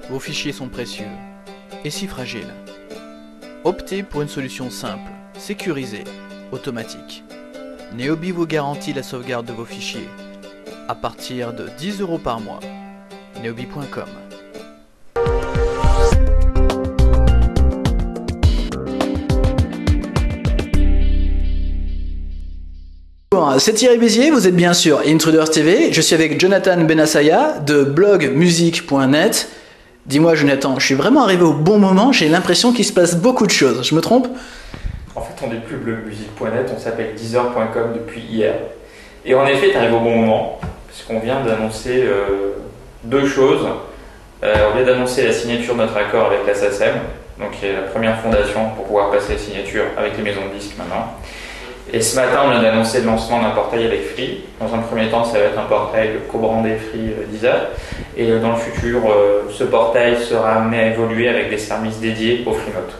vos fichiers sont précieux et si fragiles. Optez pour une solution simple, sécurisée, automatique. Neobi vous garantit la sauvegarde de vos fichiers à partir de 10 € par mois. Neobi.com. C'est Thierry Bézier, vous êtes bien sûr Intruders TV. Je suis avec Jonathan Benassaya de blogmusique.net. Dis-moi Jonathan, je suis vraiment arrivé au bon moment, j'ai l'impression qu'il se passe beaucoup de choses. Je me trompe? En fait, on n'est plus blogmusique.net, on s'appelle Deezer.com depuis hier. Et en effet, tu arrives au bon moment, parce qu'on vient d'annoncer deux choses. On vient d'annoncer la signature de notre accord avec la SACEM, donc qui est la première fondation pour pouvoir passer la signature avec les maisons de disques maintenant. Et ce matin, on vient d'annoncer le lancement d'un portail avec Free. Dans un premier temps, ça va être un portail co-brandé Free Deezer. Et dans le futur, ce portail sera amené à évoluer avec des services dédiés au Freenote.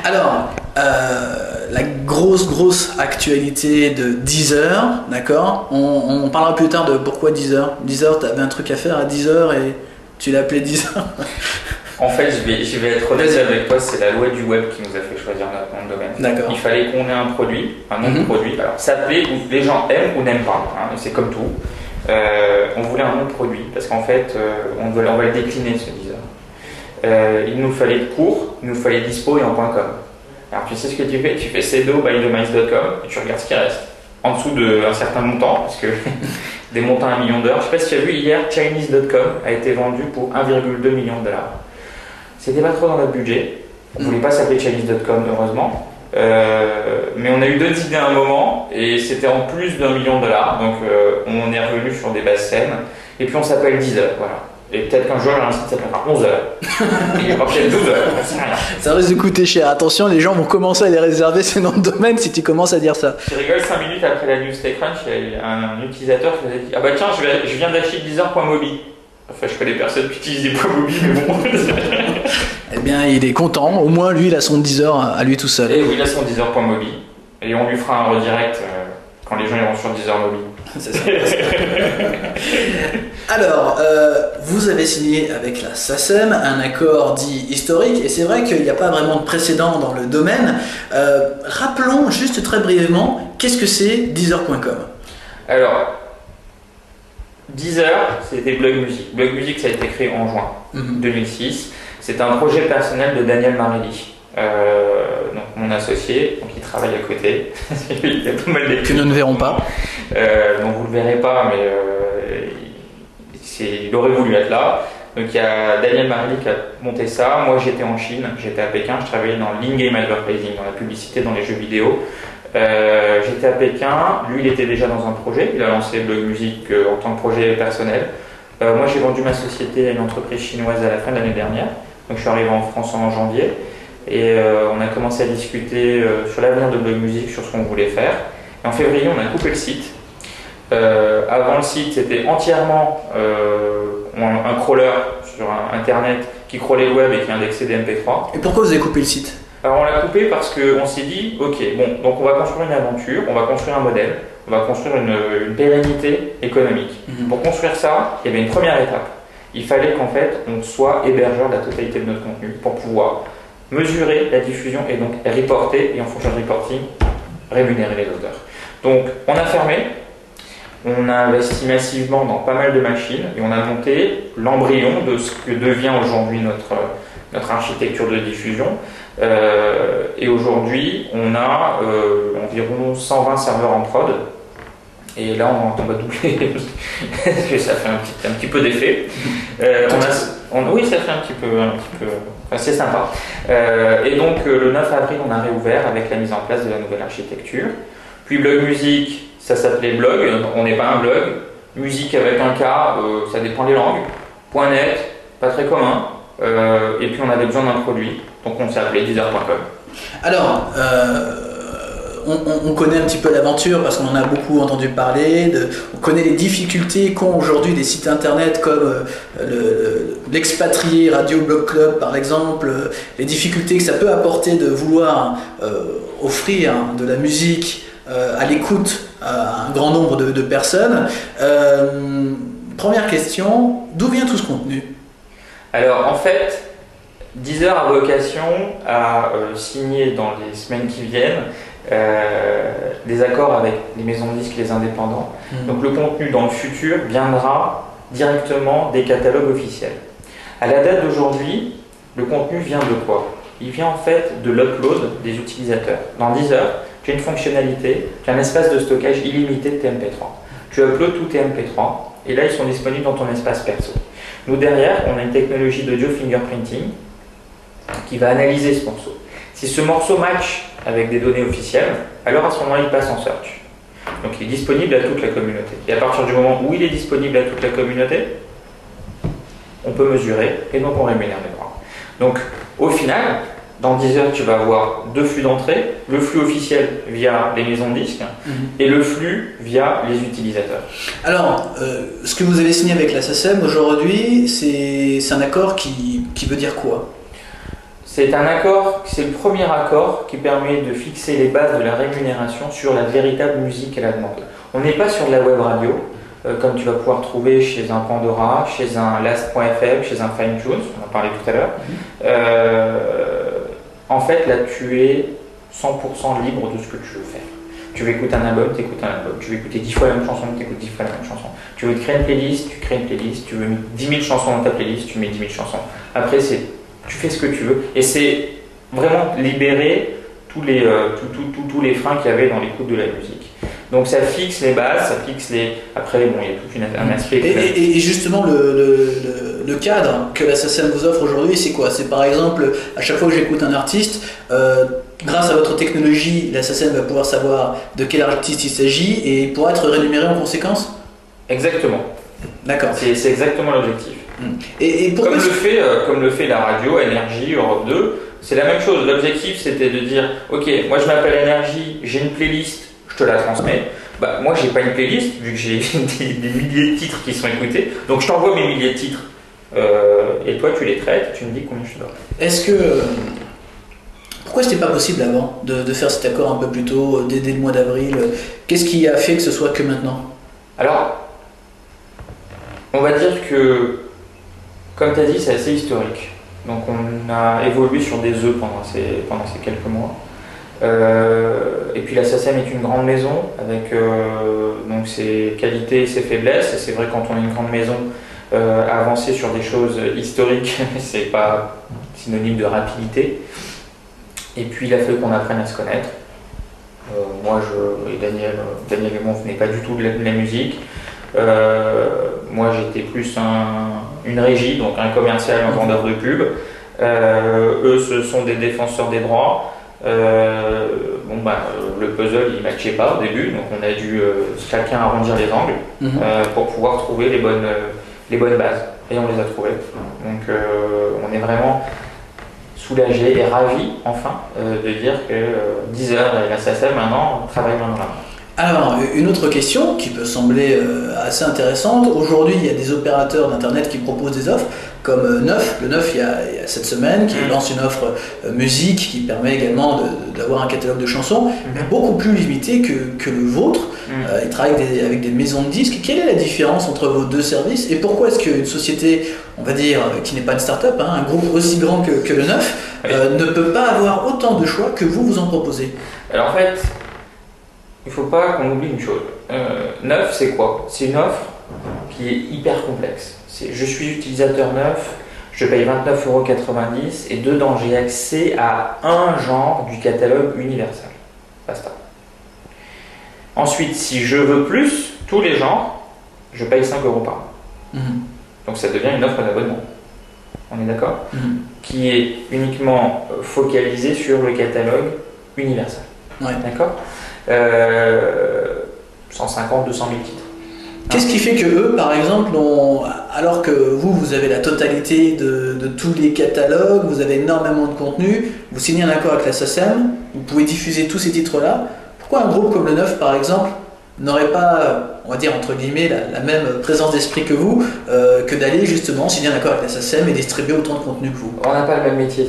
Alors, la grosse actualité de Deezer, d'accord, on parlera plus tard de pourquoi Deezer. Deezer, tu avais un truc à faire à Deezer et tu l'as appelé Deezer. En fait, je vais être honnête avec toi, c'est la loi du web qui nous a fait choisir notre nom de domaine. D'accord. Il fallait qu'on ait un produit, un nom de produit. Alors, ça plaît ou les gens aiment ou n'aiment pas, hein, c'est comme tout. On voulait un nom de produit parce qu'en fait, on va le décliner ce Deezer. Il nous fallait court, il nous fallait dispo et en .com. Alors, tu sais ce que tu fais cdo bydomice.com et tu regardes ce qui reste. En dessous d'un certain montant, parce que des montants à 1 million d'heures. Je ne sais pas si tu as vu hier, Chinese.com a été vendu pour 1,2 million $. C'était pas trop dans notre budget. On ne voulait pas s'appeler Chinese.com, heureusement. Mais on a eu d'autres idées à un moment, et c'était en plus d'1 million $. Donc on est revenu sur des basses scènes. Et puis on s'appelle Deezer, voilà. Et peut-être qu'un jour, un site s'appellera 11 heures. Et peut-être 12 heures, c'est rien. Ça risque de coûter cher. Attention, les gens vont commencer à les réserver ces noms de domaine si tu commences à dire ça. Je rigole, 5 minutes après la news TechCrunch, il y a un utilisateur qui nous a dit: ah bah tiens, je viens d'acheter Deezer.mobi. Enfin, je connais personne qui utilise des .mobi, mais bon. Eh bien, il est content. Au moins, lui, il a son Deezer à lui tout seul. Et oui, il a son Deezer.mobi. Et on lui fera un redirect quand les gens iront sur Deezer.mobi. C'est ça. Alors, vous avez signé avec la SACEM un accord dit historique, et c'est vrai qu'il n'y a pas vraiment de précédent dans le domaine. Rappelons juste très brièvement, qu'est-ce que c'est Deezer.com? Alors, Deezer, c'était Blog Music. Blog Music, ça a été créé en juin 2006. C'est un projet personnel de Daniel Marelli, donc mon associé, donc il travaille à côté. Il y a pas mal d'études. Que nous ne verrons pas. Donc vous ne le verrez pas, mais il aurait voulu être là. Donc il y a Daniel Marelli qui a monté ça. Moi j'étais en Chine, j'étais à Pékin, je travaillais dans l'in-game advertising, dans la publicité dans les jeux vidéo. J'étais à Pékin, lui il était déjà dans un projet, il a lancé Blog Music en tant que projet personnel. Moi j'ai vendu ma société à une entreprise chinoise à la fin de l'année dernière, donc je suis arrivé en France en janvier et on a commencé à discuter sur l'avenir de Blog Music, sur ce qu'on voulait faire. Et en février on a coupé le site. Avant le site c'était entièrement un crawler sur internet qui crawlait le web et qui indexait des MP3. Et pourquoi vous avez coupé le site? Alors on l'a coupé parce qu'on s'est dit, ok, bon, donc on va construire une aventure, on va construire un modèle, on va construire une pérennité économique. Pour construire ça, il y avait une première étape. Il fallait qu'en fait, on soit hébergeur de la totalité de notre contenu pour pouvoir mesurer la diffusion et donc reporter, et en fonction du reporting, rémunérer les auteurs. Donc on a fermé, on a investi massivement dans pas mal de machines et on a monté l'embryon de ce que devient aujourd'hui notre architecture de diffusion. Et aujourd'hui, on a environ 120 serveurs en prod. Et là, on va doubler parce que ça fait un petit peu d'effet. Oui, ça fait un petit peu. Enfin, c'est sympa. Et donc, le 9 avril, on a réouvert avec la mise en place de la nouvelle architecture. Puis, Blog Music, ça s'appelait Blog. On n'est pas un blog. Musique avec un K, ça dépend des langues. .net, pas très commun. Et puis, on avait besoin d'un produit. Donc on s'est appelé Deezer.com. Alors, on connaît un petit peu l'aventure parce qu'on en a beaucoup entendu parler. On connaît les difficultés qu'ont aujourd'hui des sites internet comme l'expatrié Radio Blog Club par exemple, les difficultés que ça peut apporter de vouloir offrir de la musique à l'écoute à un grand nombre de personnes. Première question, d'où vient tout ce contenu ? Alors en fait, Deezer a vocation à signer dans les semaines qui viennent des accords avec les maisons de disques, les indépendants. Donc le contenu dans le futur viendra directement des catalogues officiels. À la date d'aujourd'hui, le contenu vient de quoi? Il vient en fait de l'upload des utilisateurs. Dans Deezer, tu as une fonctionnalité, tu as un espace de stockage illimité de tes MP3. Tu uploads tous tes MP3 et là ils sont disponibles dans ton espace perso. Nous derrière, on a une technologie d'audio fingerprinting qui va analyser ce morceau. Si ce morceau match avec des données officielles, alors à ce moment-là il passe en search. Donc il est disponible à toute la communauté. Et à partir du moment où il est disponible à toute la communauté, on peut mesurer et donc on rémunère les droits. Donc au final, dans Deezer, tu vas avoir deux flux d'entrée, le flux officiel via les maisons de disques et le flux via les utilisateurs. Alors, ce que vous avez signé avec la SACEM aujourd'hui, c'est un accord qui veut dire quoi? C'est un accord, c'est le premier accord qui permet de fixer les bases de la rémunération sur la véritable musique à la demande. On n'est pas sur de la web radio, comme tu vas pouvoir trouver chez un Pandora, chez un Last.fm, chez un Fine Tunes, on en parlait tout à l'heure. En fait, là, tu es 100% libre de ce que tu veux faire. Tu veux écouter un album, tu écoutes un album. Tu veux écouter 10 fois la même chanson, tu écoutes 10 fois la même chanson. Tu veux te créer une playlist, tu crées une playlist. Tu veux mettre 10 000 chansons dans ta playlist, tu mets 10 000 chansons. Après, tu fais ce que tu veux. Et c'est vraiment libérer tous les freins qu'il y avait dans l'écoute de la musique. Donc ça fixe les bases, ça fixe les... Après, bon, il y a tout un aspect... Et justement, le cadre que la SACEM vous offre aujourd'hui, c'est quoi? C'est par exemple, à chaque fois que j'écoute un artiste, grâce à votre technologie, la SACEM va pouvoir savoir de quel artiste il s'agit et pourra être rémunéré en conséquence? Exactement. D'accord. C'est exactement l'objectif. Et pourquoi comme le fait la radio, Énergie, Europe 2, c'est la même chose. L'objectif, c'était de dire, ok, moi je m'appelle Énergie, j'ai une playlist, je te la transmets. Bah, moi, j'ai pas une playlist, vu que j'ai des milliers de titres qui sont écoutés. Donc, je t'envoie mes milliers de titres. Et toi, tu les traites, tu me dis combien je te dois. Est-ce que... pourquoi c'était pas possible avant de faire cet accord un peu plus tôt, dès le mois d'avril? Qu'est-ce qui a fait que ce soit que maintenant? Alors, on va dire que, comme tu as dit, c'est assez historique. Donc, on a évolué sur des œufs pendant ces quelques mois. Et puis la SACEM est une grande maison avec donc ses qualités et ses faiblesses. Et c'est vrai, quand on est une grande maison, avancer sur des choses historiques, c'est pas synonyme de rapidité. Et puis il a fallu qu'on apprenne à se connaître. Moi et Daniel et moi, on venait pas du tout de la musique. Moi j'étais plus une régie, donc un commercial, un vendeur de pub. Eux, ce sont des défenseurs des droits. Le puzzle il matchait pas au début, donc on a dû chacun arrondir les angles pour pouvoir trouver les bonnes bases, et on les a trouvées. Donc on est vraiment soulagé et ravi enfin de dire que Deezer et la SACEM maintenant travaillent main dans la main. Alors, une autre question qui peut sembler assez intéressante. Aujourd'hui, il y a des opérateurs d'internet qui proposent des offres comme Neuf. Le Neuf, il y a cette semaine, qui lance une offre musique qui permet également d'avoir un catalogue de chansons, mais beaucoup plus limité que le vôtre. Il travaille avec des maisons de disques. Quelle est la différence entre vos deux services et pourquoi est-ce qu'une société, on va dire, qui n'est pas une start-up, un groupe aussi grand que le Neuf, ne peut pas avoir autant de choix que vous en proposez? Alors en fait, il ne faut pas qu'on oublie une chose. Neuf, c'est quoi? C'est une offre qui est hyper complexe. Je suis utilisateur Neuf, je paye 29,90 € et dedans j'ai accès à un genre du catalogue universel. Basta. Ensuite, si je veux plus, tous les genres, je paye 5 € par mois. Donc ça devient une offre d'abonnement. On est d'accord? Qui est uniquement focalisée sur le catalogue universel. Ouais. D'accord? 150, 200 000 titres. Qu'est-ce qui fait que eux, par exemple, alors que vous avez la totalité de tous les catalogues, vous avez énormément de contenu, vous signez un accord avec la SACEM, vous pouvez diffuser tous ces titres-là, pourquoi un groupe comme le Neuf, par exemple, n'aurait pas, on va dire entre guillemets, la même présence d'esprit que vous, que d'aller justement signer un accord avec la SACEM et distribuer autant de contenu que vous? On n'a pas le même métier,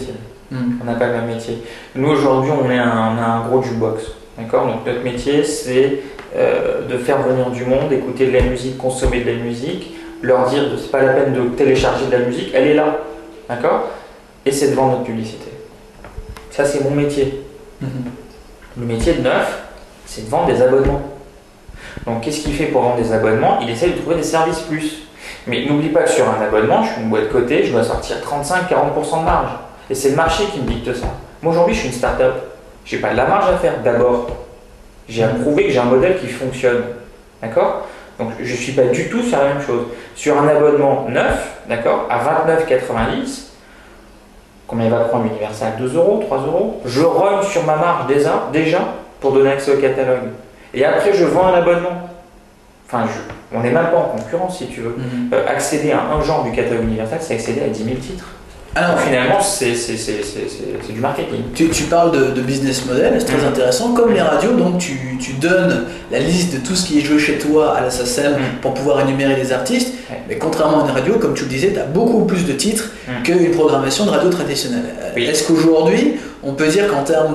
On n'a pas le même métier. Nous, aujourd'hui, on a un gros jukebox. D'accord? Donc notre métier, c'est de faire venir du monde, écouter de la musique, consommer de la musique, leur dire que c'est pas la peine de télécharger de la musique, elle est là. d'accord? Et c'est de vendre notre publicité. Ça, c'est mon métier. Le métier de Neuf, c'est de vendre des abonnements. Donc, qu'est-ce qu'il fait pour vendre des abonnements? Il essaie de trouver des services plus. Mais n'oublie pas que sur un abonnement, je suis une boîte cotée, je dois sortir 35-40% de marge. Et c'est le marché qui me dicte ça. Moi, aujourd'hui, je suis une start-up. Je n'ai pas de la marge à faire d'abord. J'ai à prouver que j'ai un modèle qui fonctionne. D'accord? Donc, je ne suis pas du tout sur la même chose. Sur un abonnement neuf, d'accord, à 29,90, combien il va prendre Universal? 2 euros, 3 euros. Je rogne sur ma marge déjà pour donner accès au catalogue. Et après, je vends un abonnement. Enfin, on n'est même pas en concurrence, si tu veux. Accéder à un genre du catalogue Universal, c'est accéder à 10 000 titres. Alors, finalement, c'est du marketing. Tu parles de business model, c'est très intéressant. Comme les radios, donc tu donnes la liste de tout ce qui est joué chez toi à la SACEM pour pouvoir énumérer les artistes. Mais contrairement à une radio, comme tu le disais, tu as beaucoup plus de titres qu'une programmation de radio traditionnelle. Est-ce qu'aujourd'hui, on peut dire qu'en termes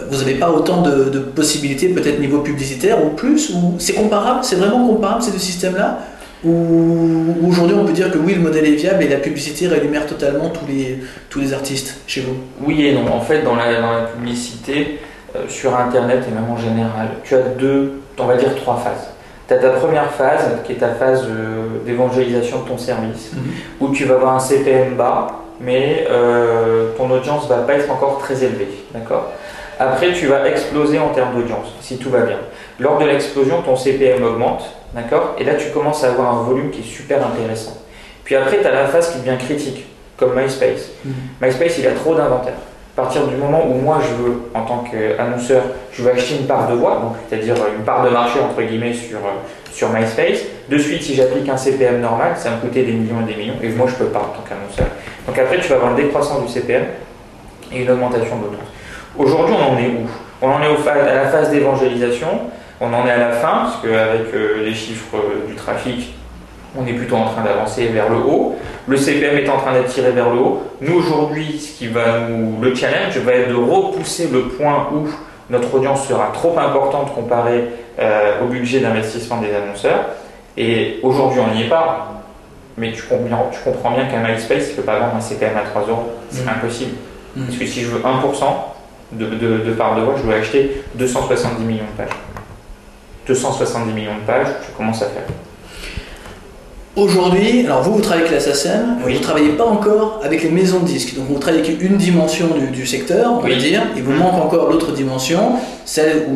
vous n'avez pas autant de possibilités, peut-être niveau publicitaire ou plus, ou c'est comparable, c'est vraiment comparable ces deux systèmes-là? Ou aujourd'hui on peut dire que oui, le modèle est viable et la publicité rémunère totalement tous les artistes chez vous? Oui et non. En fait, dans la publicité, sur Internet et même en général, tu as trois phases. Tu as ta première phase qui est ta phase d'évangélisation de ton service, où tu vas avoir un CPM bas, mais ton audience ne va pas être encore très élevée. D'accord? Après, tu vas exploser en termes d'audience, si tout va bien. Lors de l'explosion, ton CPM augmente, d'accord? Et là, tu commences à avoir un volume qui est super intéressant. Puis après, tu as la phase qui devient critique, comme MySpace. MySpace, il a trop d'inventaire. À partir du moment où moi, je veux, en tant qu'annonceur, je veux acheter une part de voix, donc c'est-à-dire une part de marché, entre guillemets, sur MySpace, de suite, si j'applique un CPM normal, ça va me coûter des millions et des millions, et moi, je ne peux pas en tant qu'annonceur. Donc après, tu vas avoir une décroissance du CPM et une augmentation de l'audience. Aujourd'hui, on en est où? On en est à la phase d'évangélisation, on en est à la fin, parce qu'avec les chiffres du trafic, on est plutôt en train d'avancer vers le haut. Le CPM est en train d'être tiré vers le haut. Nous, aujourd'hui, le challenge va être de repousser le point où notre audience sera trop importante comparée au budget d'investissement des annonceurs. Et aujourd'hui, on n'y est pas. Mais tu comprends bien qu'un MySpace ne peut pas vendre un CPM à 3 euros. C'est impossible. Parce que si je veux 1% de part de voix, je dois acheter 270 millions de pages. 270 millions de pages, je commence à faire. Aujourd'hui, alors vous travaillez avec la SACEM, vous ne travaillez pas encore avec les maisons de disques, donc vous travaillez avec une dimension du secteur, on va dire, il vous manque encore l'autre dimension, celle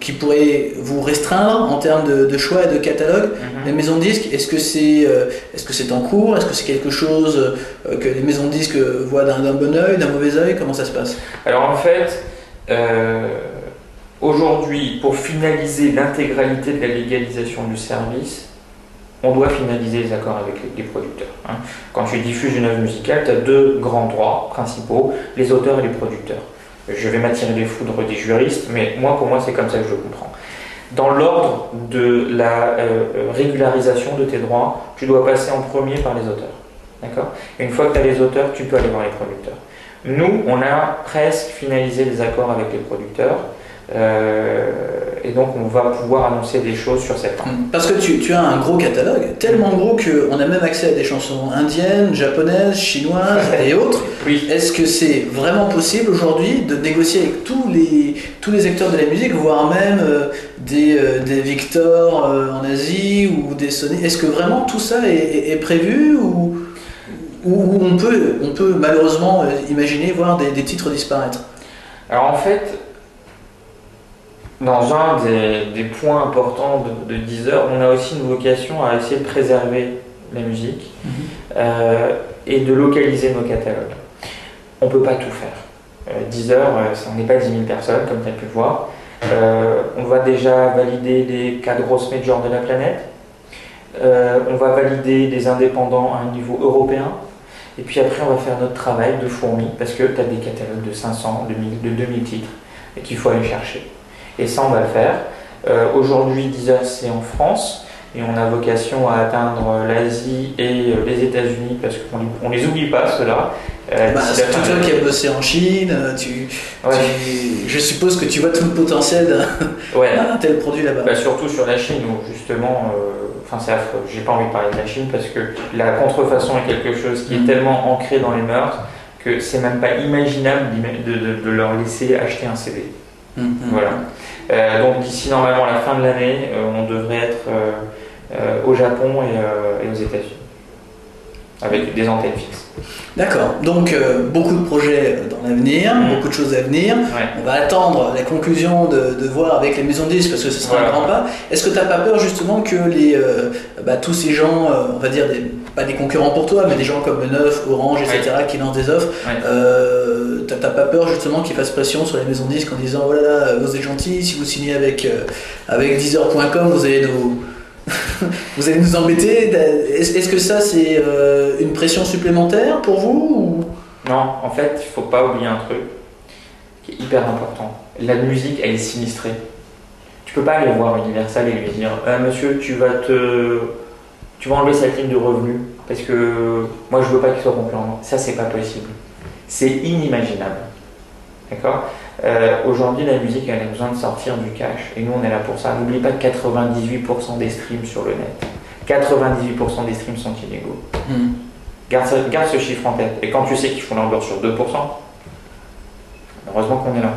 qui pourrait vous restreindre en termes de choix et de catalogue. Les maisons de disques, est-ce que c'est en cours? Est-ce que c'est quelque chose que les maisons de disques voient d'un bon œil, d'un mauvais œil? Comment ça se passe? Alors en fait, aujourd'hui, pour finaliser l'intégralité de la légalisation du service, on doit finaliser les accords avec les producteurs. Quand tu diffuses une œuvre musicale, tu as deux grands droits principaux, les auteurs et les producteurs. Je vais m'attirer les foudres des juristes, mais pour moi, c'est comme ça que je le comprends. Dans l'ordre de la régularisation de tes droits, tu dois passer en premier par les auteurs. D'accord? Une fois que tu as les auteurs, tu peux aller voir les producteurs. Nous, on a presque finalisé les accords avec les producteurs. Et donc on va pouvoir annoncer des choses sur cette fin. Parce que tu as un gros catalogue, tellement gros qu'on a même accès à des chansons indiennes, japonaises, chinoises et autres. Oui. Est-ce que c'est vraiment possible aujourd'hui de négocier avec tous les acteurs de la musique, voire même des Victor en Asie ou des Sony? Est-ce que vraiment tout ça est prévu ou on peut malheureusement imaginer voir des titres disparaître? Alors en fait, dans un des points importants de Deezer, on a aussi une vocation à essayer de préserver la musique et de localiser nos catalogues. On ne peut pas tout faire. Deezer, on n'est pas 10 000 personnes, comme tu as pu le voir. On va déjà valider les 4 grosses majors de la planète. On va valider des indépendants à un niveau européen. Et puis après, on va faire notre travail de fourmi, parce que tu as des catalogues de 500, de 2000 titres, et qu'il faut aller chercher. Et ça, on va le faire. Aujourd'hui, Deezer, c'est en France, et on a vocation à atteindre l'Asie et les États-Unis, parce qu'on les oublie pas, ceux-là. C'est toi qui as bossé en Chine, je suppose que tu vois tout le potentiel d'un tel produit là-bas. Surtout sur la Chine, où justement, enfin c'est affreux, j'ai pas envie de parler de la Chine parce que la contrefaçon est quelque chose qui est tellement ancré dans les mœurs que c'est même pas imaginable de leur laisser acheter un CD. Voilà. Donc d'ici normalement la fin de l'année, on devrait être au Japon et aux États-Unis avec des antennes fixes. D'accord, donc beaucoup de projets dans l'avenir, beaucoup de choses à venir. Ouais. On va attendre la conclusion de voir avec les maisons de disques parce que ce sera un grand pas. Est-ce que tu n'as pas peur justement que tous ces gens, on va dire pas des concurrents pour toi, mais des gens comme Neuf, Orange, etc. qui lancent des offres, t'as pas peur justement qu'ils fassent pression sur les maisons de disques en disant oh là là, vous êtes gentils, si vous signez avec Deezer.com, vous allez vous allez nous embêter. Est-ce que ça c'est une pression supplémentaire pour vous ou... Non, en fait, il faut pas oublier un truc qui est hyper important. La musique, elle est sinistrée. Tu peux pas aller voir Universal et lui dire monsieur, tu vas enlever cette ligne de revenus parce que moi je veux pas qu'il soit concurrent. Ça, c'est pas possible. C'est inimaginable. D'accord ? Aujourd'hui, la musique, elle a besoin de sortir du cash. Et nous, on est là pour ça. N'oublie pas que 98% des streams sur le net, 98% des streams sont illégaux. Garde ce chiffre en tête. Et quand tu sais qu'ils font leur beurre sur 2%, heureusement qu'on est là.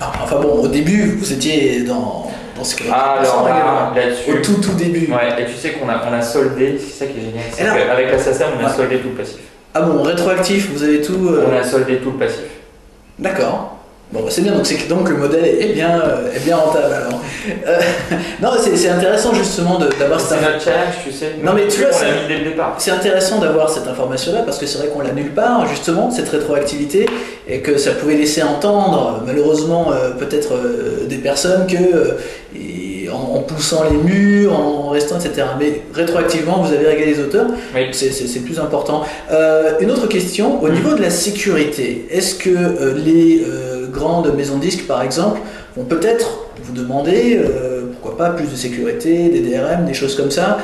Enfin bon, au début, vous étiez dans ce cas-là. Alors là-dessus, au tout début. Ouais, et tu sais qu'on a soldé, c'est ça qui est génial. Avec la SACEM, on a soldé tout le passif. Ah bon, rétroactif, vous avez tout... On a soldé tout le passif. D'accord. Bon, c'est bien, donc le modèle est bien rentable alors. Non, c'est intéressant justement d'avoir cette... C'est notre challenge, tu sais. Non, mais tu vois, on l'a mis dès le départ. C'est intéressant d'avoir cette information-là parce que c'est vrai qu'on l'a nulle part, justement, cette rétroactivité, et que ça pouvait laisser entendre, malheureusement, peut-être des personnes que, en poussant les murs, en restant, etc. Mais rétroactivement, vous avez réglé les auteurs, oui. C'est plus important. Une autre question, au niveau de la sécurité, est-ce que les grandes maisons de disques, par exemple, vont peut-être vous demander, pourquoi pas, plus de sécurité, des DRM, des choses comme ça,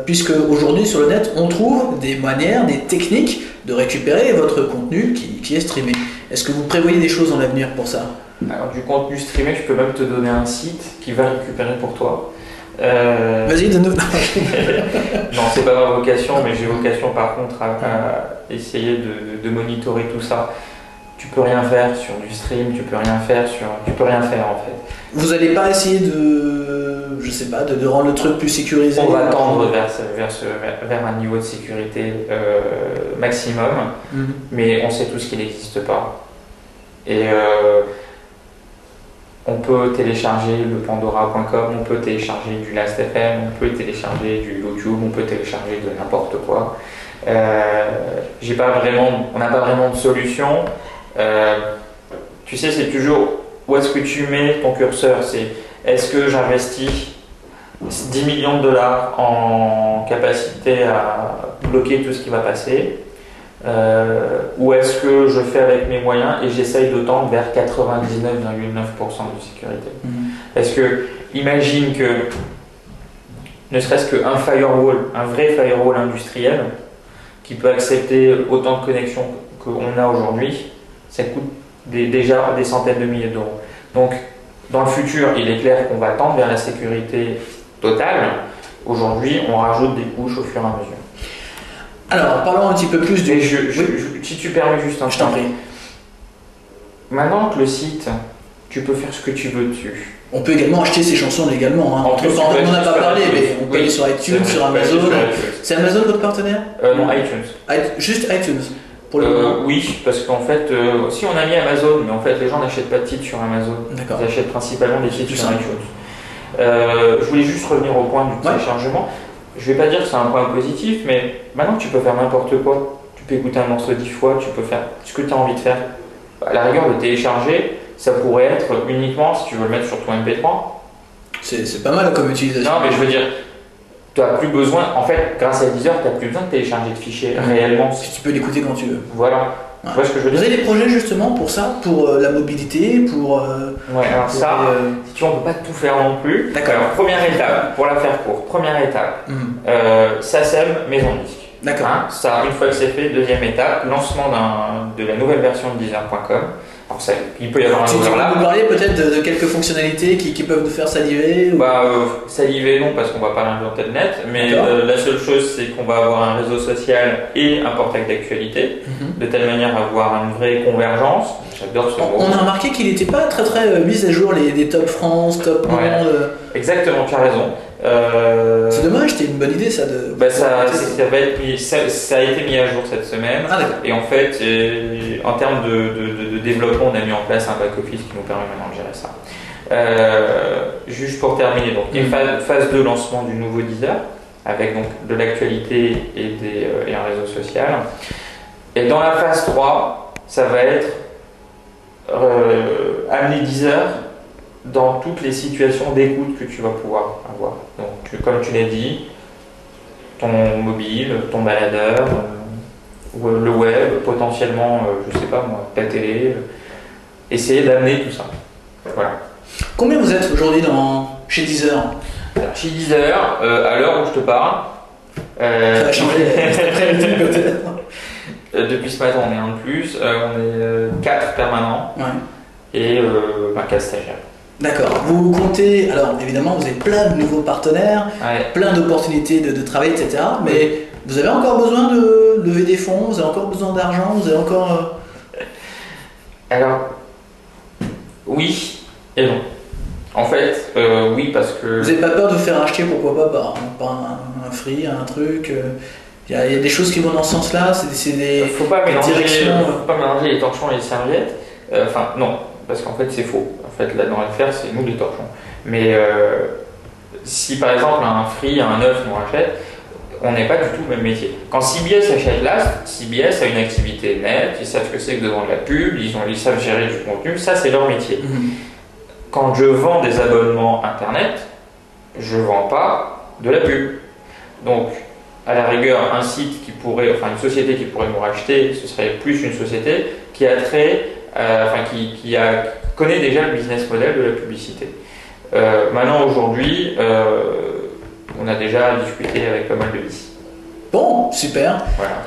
puisque aujourd'hui sur le net, on trouve des manières, des techniques de récupérer votre contenu qui est streamé. Est-ce que vous prévoyez des choses dans l'avenir pour ça ? Alors, du contenu streamé, je peux même te donner un site qui va récupérer pour toi. Vas-y, donne-nous. Non, c'est pas ma vocation, mais j'ai vocation par contre à essayer de monitorer tout ça. Tu peux rien faire sur du stream, tu peux rien faire en fait. Vous n'allez pas essayer de rendre le truc plus sécurisé? On va tendre vers un niveau de sécurité maximum, mais on sait tous qu'il n'existe pas. Et on peut télécharger le pandora.com, on peut télécharger du Last.fm, on peut télécharger du YouTube, on peut télécharger de n'importe quoi. On n'a pas vraiment de solution. Tu sais, c'est toujours où est-ce que tu mets ton curseur. Est-ce que j'investis 10 millions de dollars en capacité à bloquer tout ce qui va passer, ou est-ce que je fais avec mes moyens et j'essaye de tendre vers 99,9% de sécurité. Est-ce que, imagine que ne serait-ce qu'un firewall, un vrai firewall industriel qui peut accepter autant de connexions qu'on a aujourd'hui, ça coûte déjà des centaines de milliers d'euros. Donc, dans le futur, il est clair qu'on va tendre vers la sécurité totale. Aujourd'hui, on rajoute des couches au fur et à mesure. Alors, parlons un petit peu plus du... Si tu permets juste un Je t'en prie. Maintenant que le site, tu peux faire ce que tu veux dessus. On peut également acheter ces chansons légalement. Hein. On n'en a pas parlé, mais on peut aller sur iTunes, sur Amazon. C'est Amazon votre partenaire? Non, iTunes. Juste iTunes pour le moment. Oui, parce qu'en fait, si on a mis Amazon, mais en fait les gens n'achètent pas de titres sur Amazon. Ils achètent principalement des titres sur iTunes. Je voulais juste revenir au point du téléchargement. Je vais pas dire que c'est un point positif, mais maintenant tu peux faire n'importe quoi. Tu peux écouter un morceau 10 fois, tu peux faire ce que tu as envie de faire. À la rigueur, le télécharger, ça pourrait être uniquement si tu veux le mettre sur ton MP3. C'est pas mal comme utilisation. Non, mais je veux dire, tu n'as plus besoin, en fait, grâce à Deezer, tu n'as plus besoin de télécharger de fichiers réellement. Si tu peux l'écouter quand tu veux. Voilà. Tu vois ce que je veux dire? Vous avez des projets justement pour ça, pour la mobilité, pour... Ouais, alors ça, si tu veux, on ne peut pas tout faire non plus. D'accord. Alors, première étape, pour la faire courte, première étape, SACEM, maison de disque. D'accord. Ça, une fois que c'est fait, deuxième étape, lancement de la nouvelle version de Deezer.com. Alors il peut y avoir un Tu peux overlap. nous parler peut-être de quelques fonctionnalités qui peuvent nous faire saliver ou... Saliver non, parce qu'on va pas l'inventer le net, mais D'accord. la seule chose c'est qu'on va avoir un réseau social et un portail d'actualité, de telle manière à avoir une vraie convergence. J'adore ce mot. On a remarqué qu'il n'était pas très mis à jour les top France, top monde. Exactement, tu as raison. C'est dommage, c'était une bonne idée ça de. Ça a été mis à jour cette semaine. Ah, d'accord. Et en fait, en termes de développement, on a mis en place un back-office qui nous permet maintenant de gérer ça. Juste pour terminer, donc, il y a une phase de lancement du nouveau Deezer, avec donc, de l'actualité et un réseau social. Et dans la phase 3, ça va être amener Deezer dans toutes les situations d'écoute que tu vas pouvoir avoir. Donc, comme tu l'as dit, ton mobile, ton baladeur, le web, potentiellement, je sais pas moi, ta télé, essayer d'amener tout ça. Voilà. Combien vous êtes aujourd'hui chez Deezer? Alors, chez Deezer, à l'heure où je te parle, Ça a changé peut-être. Depuis ce matin, on est un de plus, on est 4 permanents et 4 stagiaires. D'accord. Vous comptez, alors évidemment, vous avez plein de nouveaux partenaires, plein d'opportunités de travail, etc. Mais vous avez encore besoin de lever des fonds, vous avez encore besoin d'argent, vous avez encore. Alors, oui et non. En fait, oui, parce que. Vous n'avez pas peur de vous faire acheter, pourquoi pas, par un free, un truc il y a des choses qui vont dans ce sens-là, c'est des faut pas mélanger, directions. Faut pas mélanger les torchons et les serviettes. Enfin, non, parce qu'en fait, c'est faux. En fait, là, dans l'affaire, c'est nous les torchons. Mais si par exemple, un free, un neuf nous rachète, on n'est pas du tout le même métier. Quand CBS achète Last, CBS a une activité nette, ils savent ce que c'est que de vendre la pub, ils savent gérer du contenu, ça c'est leur métier. Quand je vends des abonnements internet, je ne vends pas de la pub. Donc, à la rigueur, un site qui pourrait, enfin une société qui pourrait nous racheter, ce serait plus une société qui a trait, qui connaît déjà le business model de la publicité. Maintenant, aujourd'hui, on a déjà discuté avec pas mal de VC. Bon, super. Voilà.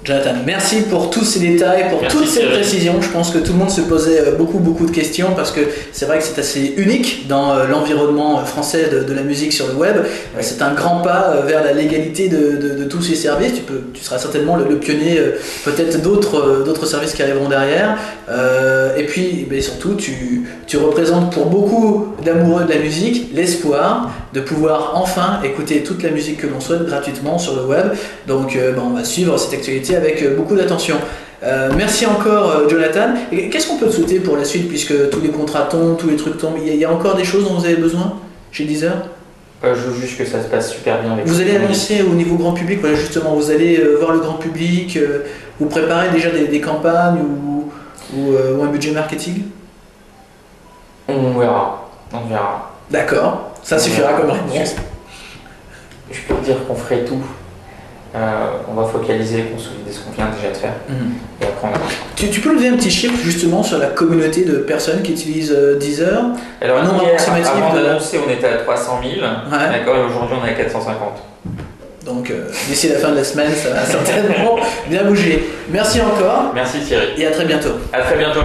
Jonathan, merci pour tous ces détails, pour toutes ces précisions. Je pense que tout le monde se posait beaucoup de questions parce que c'est vrai que c'est assez unique dans l'environnement français de la musique sur le web. C'est un grand pas vers la légalité de tous ces services. Tu seras certainement le pionnier, peut-être d'autres services qui arriveront derrière. Et puis surtout, tu représentes pour beaucoup d'amoureux de la musique l'espoir de pouvoir enfin écouter toute la musique que l'on souhaite gratuitement sur le web. Donc on va suivre cette actualité avec beaucoup d'attention. Merci encore Jonathan. Qu'est-ce qu'on peut te souhaiter pour la suite puisque tous les contrats tombent, tous les trucs tombent? Il y a encore des choses dont vous avez besoin chez Deezer? Je veux juste que ça se passe super bien. Vous allez annoncer au niveau grand public, voilà justement, vous allez voir le grand public, vous préparez déjà des campagnes ou un budget marketing? On verra. D'accord, ça suffira comme réponse. Je peux te dire qu'on ferait tout. On va focaliser, consolider ce qu'on vient déjà de faire. Et après, tu peux lever un petit chiffre justement sur la communauté de personnes qui utilisent Deezer? Alors, avant d'annoncer, on était à 300 000. D'accord, et aujourd'hui, on est à 450. Donc, d'ici la fin de la semaine, ça va certainement bien bouger. Merci encore. Merci Thierry. Et à très bientôt. À très bientôt.